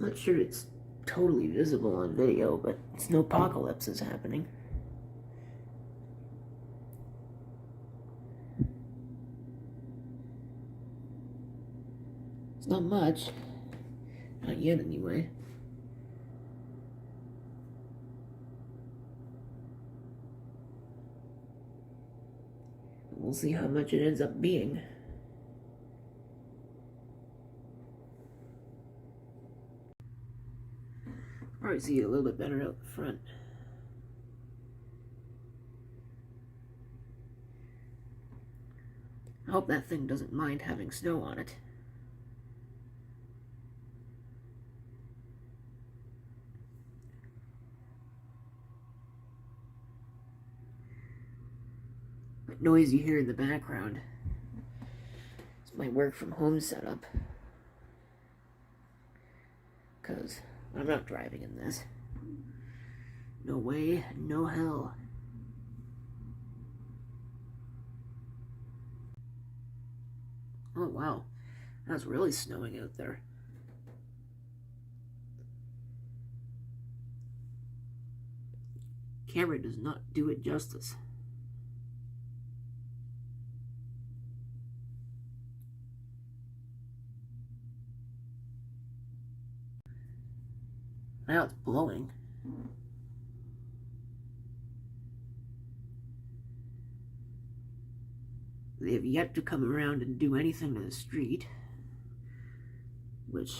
Not sure it's totally visible on video, but snowpocalypse is happening. It's not much. Not yet, anyway. We'll see how much it ends up being. Probably see it a little bit better out the front. I hope that thing doesn't mind having snow on it. That noise you hear in the background is my work from home setup. Because I'm not driving in this. No way, no hell. Oh wow, that's really snowing out there. Camera does not do it justice. Now it's blowing. They have yet to come around and do anything to the street. Which,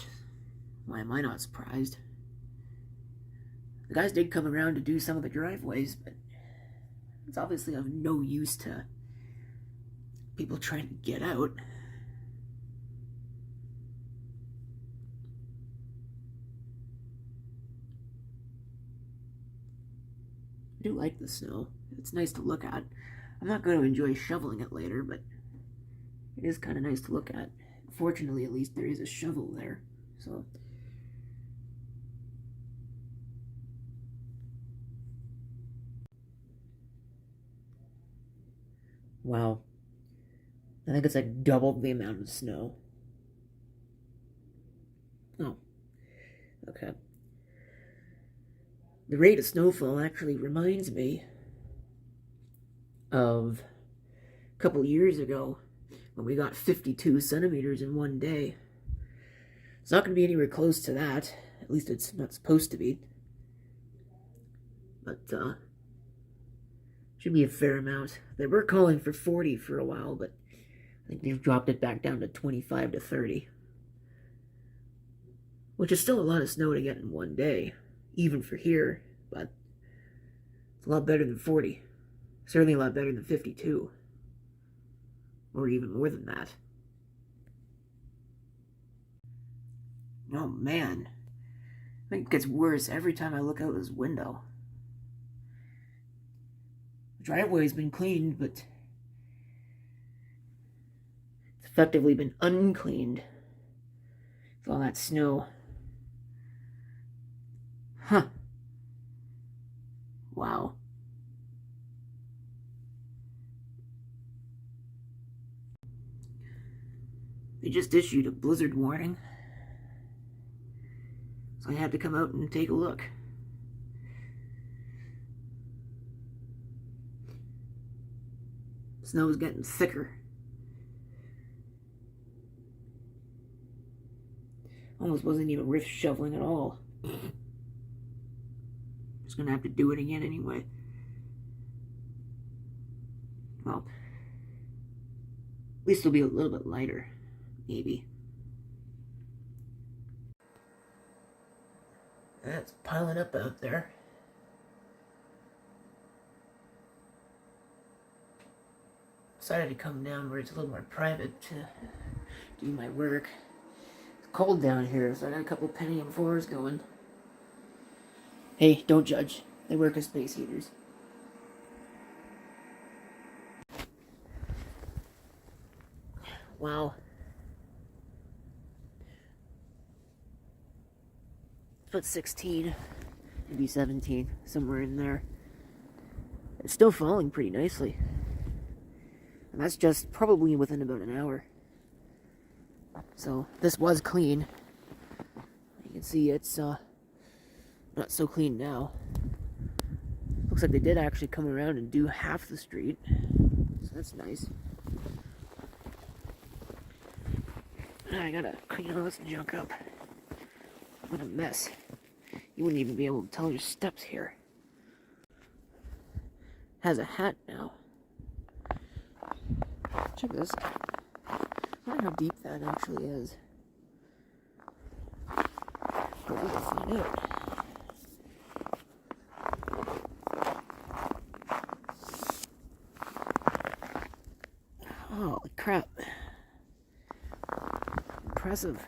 why am I not surprised? The guys did come around to do some of the driveways, but it's obviously of no use to people trying to get out. I do like the snow. It's nice to look at. I'm not going to enjoy shoveling it later, but it is kind of nice to look at. Fortunately, at least there is a shovel there, so. Wow. I think it's like double the amount of snow. Oh. Okay. The rate of snowfall actually reminds me of a couple years ago when we got 52 centimeters in one day. It's not going to be anywhere close to that. At least it's not supposed to be. But, should be a fair amount. They were calling for 40 for a while, but I think they've dropped it back down to 25 to 30. Which is still a lot of snow to get in one day, even for here, but it's a lot better than 40. Certainly a lot better than 52. Or even more than that. Oh man. I think it gets worse every time I look out this window. The driveway's been cleaned, but it's effectively been uncleaned with all that snow. Huh. Wow. They just issued a blizzard warning, so I had to come out and take a look. Snow's getting thicker. Almost wasn't even worth shoveling at all. Just gonna have to do it again anyway. Well, at least it'll be a little bit lighter. Maybe. That's piling up out there. Decided to come down where it's a little more private to do my work. It's cold down here, so I got a couple Pentium 4s going. Hey, don't judge. They work as space heaters. Wow. Foot 16, maybe 17, somewhere in there. It's still falling pretty nicely. And that's just probably within about an hour. So, this was clean. can see it's not so clean now. Looks like they did actually come around and do half the street, so that's nice. I gotta clean all this junk up. What a mess. You wouldn't even be able to tell your steps here. Has a hat now. Check this. I wonder how deep that actually is. But we'll find out. Holy crap. Impressive.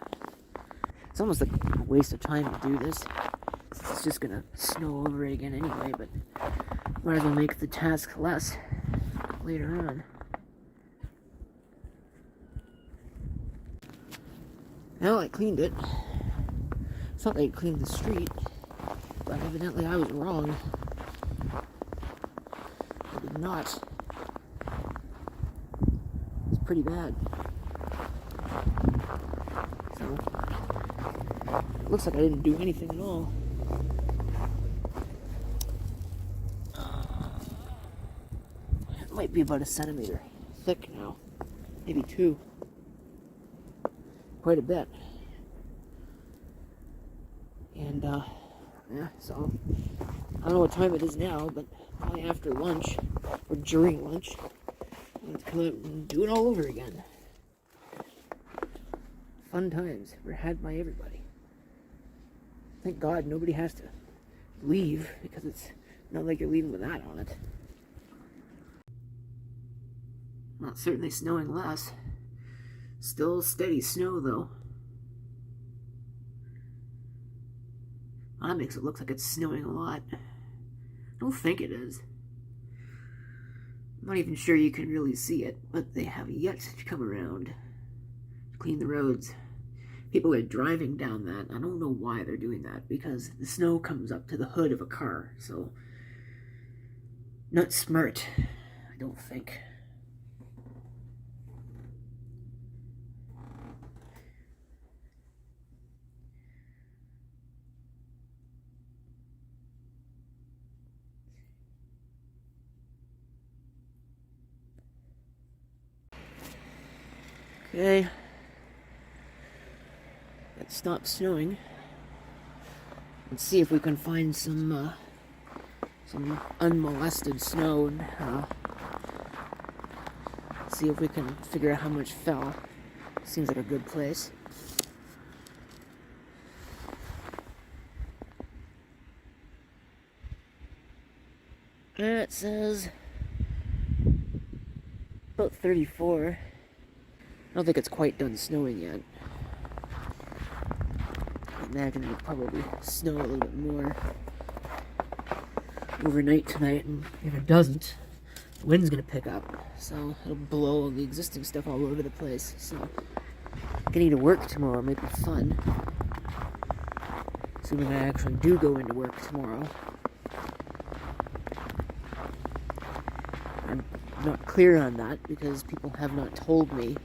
It's almost like a waste of time to do this. It's just gonna snow over it again anyway, but might as well make the task less later on. Well, I cleaned it. Thought I cleaned the street, but evidently I was wrong. I did not. It's pretty bad. So, it looks like I didn't do anything at all. It might be about 1 centimeter thick now. Maybe 2. Quite a bit. And, yeah, so, I don't know what time it is now, but probably after lunch, or during lunch, I'm going to come out and do it all over again. Fun times were had by everybody. Thank God nobody has to leave, because it's not like you're leaving with that on it. Well, it's certainly snowing less. Still steady snow, though. That makes it look like it's snowing a lot. I don't think it is. I'm not even sure you can really see it, but they have yet to come around to clean the roads. People are driving down that. I don't know why they're doing that, because the snow comes up to the hood of a car, so not smart, I don't think. Okay, it stopped snowing. Let's see if we can find some unmolested snow and see if we can figure out how much fell. Seems like a good place. It says about 34. I don't think it's quite done snowing yet. I imagine it'll probably snow a little bit more overnight tonight, and if it doesn't, the wind's gonna pick up, so it'll blow the existing stuff all over the place. So getting to work tomorrow might be fun, assuming I actually do go into work tomorrow. I'm not clear on that because people have not told me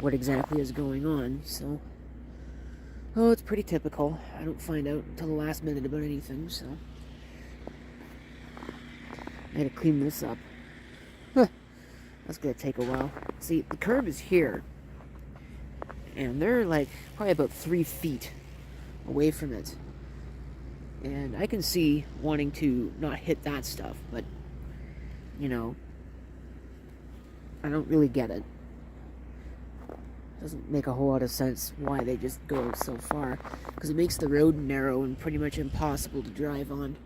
what exactly is going on, so it's pretty typical. I don't find out until the last minute about anything, so I had to clean this up. That's gonna take a while. See, the curb is here, and they're like probably about 3 feet away from it, and I can see wanting to not hit that stuff, but you know, I don't really get it. Doesn't make a whole lot of sense why they just go so far, because it makes the road narrow and pretty much impossible to drive on,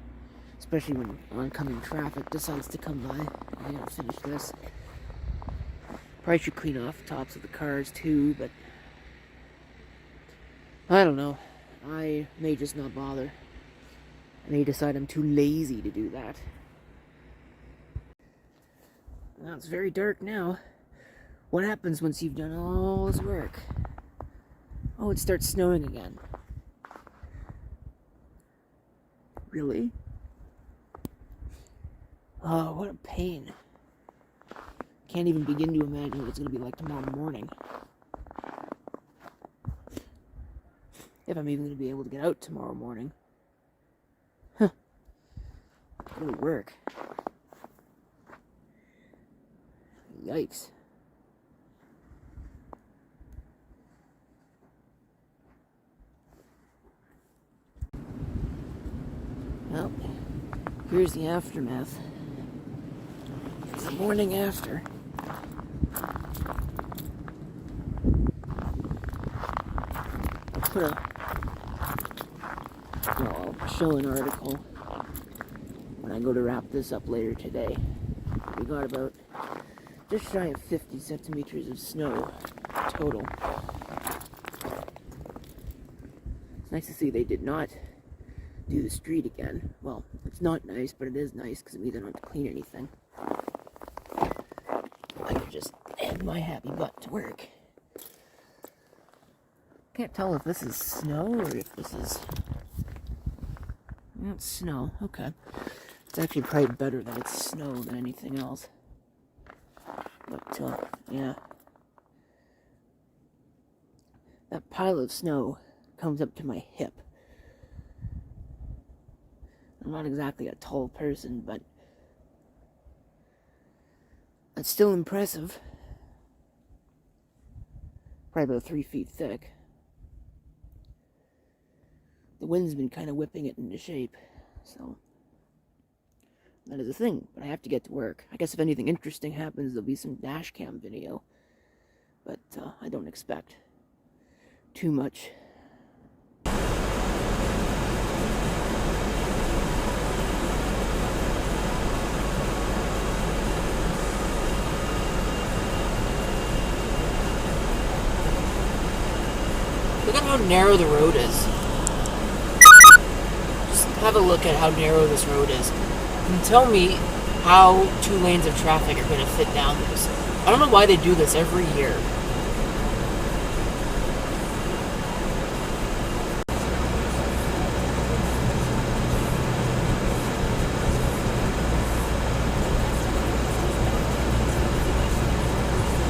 especially when oncoming traffic decides to come by. I gotta finish this. Probably should clean off the tops of the cars too, but I don't know. I may just not bother. I may decide I'm too lazy to do that. Well, it's very dark now. What happens once you've done all this work? Oh, it starts snowing again. Really? Oh, what a pain. Can't even begin to imagine what it's going to be like tomorrow morning. If I'm even going to be able to get out tomorrow morning. Huh. Go to work. Yikes. Well, here's the aftermath. It's the morning after. I'll show an article when I go to wrap this up later today. We got about just shy of 50 centimeters of snow total. It's nice to see they did not do the street again. Well, it's not nice, but it is nice because it means I don't have to clean anything. I can just head my happy butt to work. Can't tell if this is snow or if this is... Well, it's snow. Okay. It's actually probably better that it's snow than anything else. But, yeah. That pile of snow comes up to my hip. I'm not exactly a tall person, but it's still impressive. Probably about 3 feet thick. The wind's been kind of whipping it into shape, so that is a thing. But I have to get to work. I guess if anything interesting happens, there'll be some dash cam video, but I don't expect too much. Look at how narrow the road is. Have a look at how narrow this road is and tell me how 2 lanes of traffic are going to fit down this. I don't know why they do this every year.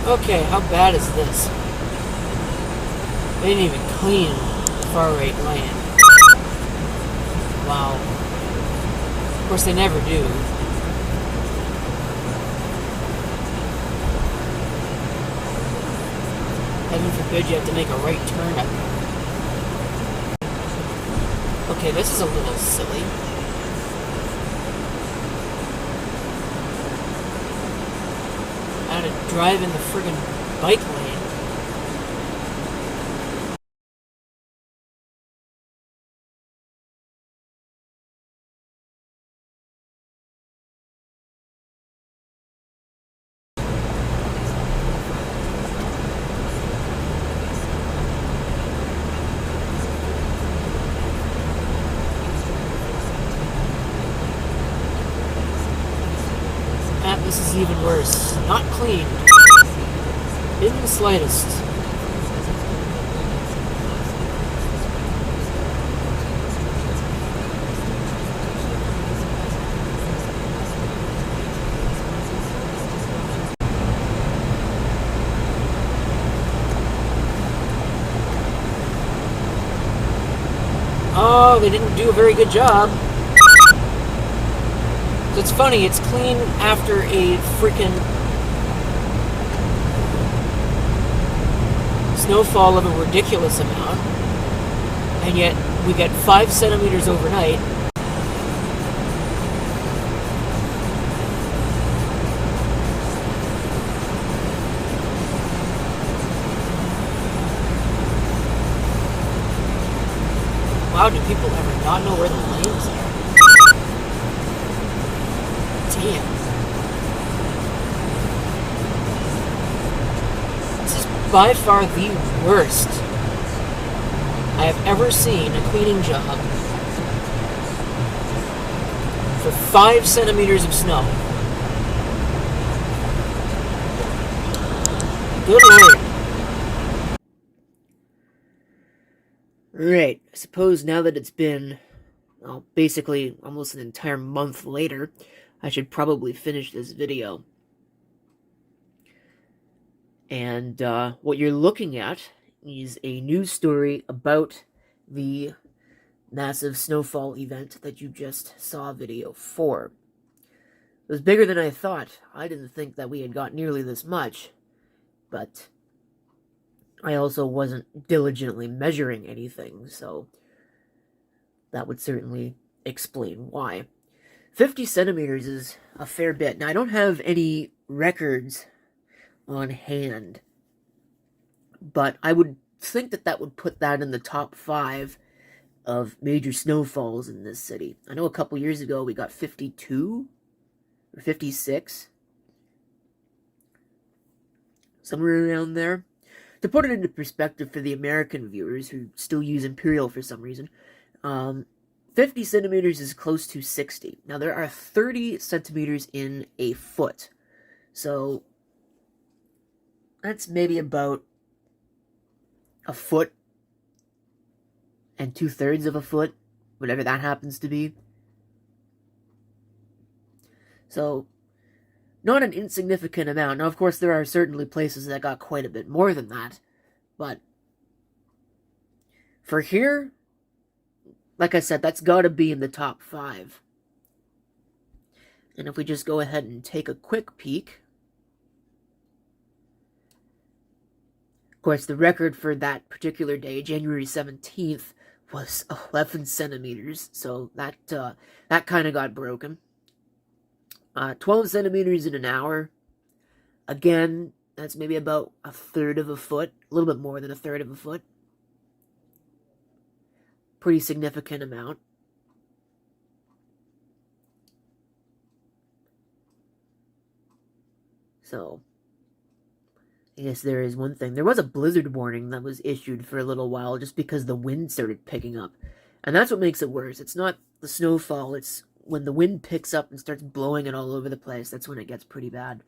Okay, how bad is this? They didn't even clean the far right lane. Wow. Of course, they never do. Heaven forbid you have to make a right turn up. Okay, this is a little silly. I had to drive in the friggin' bike lane. This is even worse. Not clean. In the slightest. Oh, they didn't do a very good job. So it's funny, it's clean after a freaking snowfall of a ridiculous amount, and yet we get 5 centimeters overnight. Wow, do people ever not know where the lanes are? Damn. This is by far the worst I have ever seen a cleaning job for 5 centimeters of snow. Good lord. Right, I suppose now that it's been, well, basically almost an entire month later, I should probably finish this video. And what you're looking at is a news story about the massive snowfall event that you just saw a video for. It was bigger than I thought. I didn't think that we had got nearly this much, but I also wasn't diligently measuring anything, so that would certainly explain why. 50 centimeters is a fair bit. Now, I don't have any records on hand, but I would think that that would put that in the top 5 of major snowfalls in this city. I know a couple years ago we got 52 or 56, somewhere around there. To put it into perspective for the American viewers who still use imperial for some reason, 50 centimeters is close to 60. Now, there are 30 centimeters in a foot. So, that's maybe about a foot and 2/3 of a foot, whatever that happens to be. So, not an insignificant amount. Now, of course, there are certainly places that got quite a bit more than that. But for here, like I said, that's got to be in the top 5. And if we just go ahead and take a quick peek. Of course, the record for that particular day, January 17th, was 11 centimeters. So that kind of got broken. 12 centimeters in an hour. Again, that's maybe about 1/3 of a foot. A little bit more than 1/3 of a foot. Pretty significant amount. So, I guess there is one thing. There was a blizzard warning that was issued for a little while just because the wind started picking up. And that's what makes it worse. It's not the snowfall, it's when the wind picks up and starts blowing it all over the place. That's when it gets pretty bad.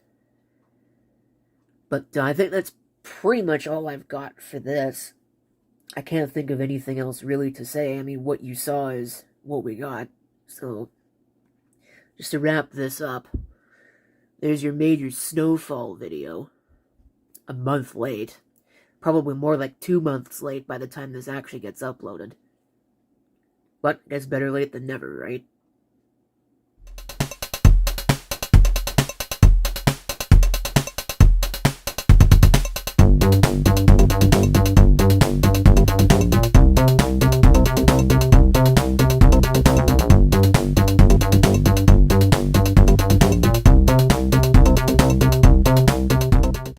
But I think that's pretty much all I've got for this. I can't think of anything else really to say. I mean, what you saw is what we got. So, just to wrap this up, there's your major snowfall video. A month late. Probably more like 2 months late by the time this actually gets uploaded. But it's better late than never, right?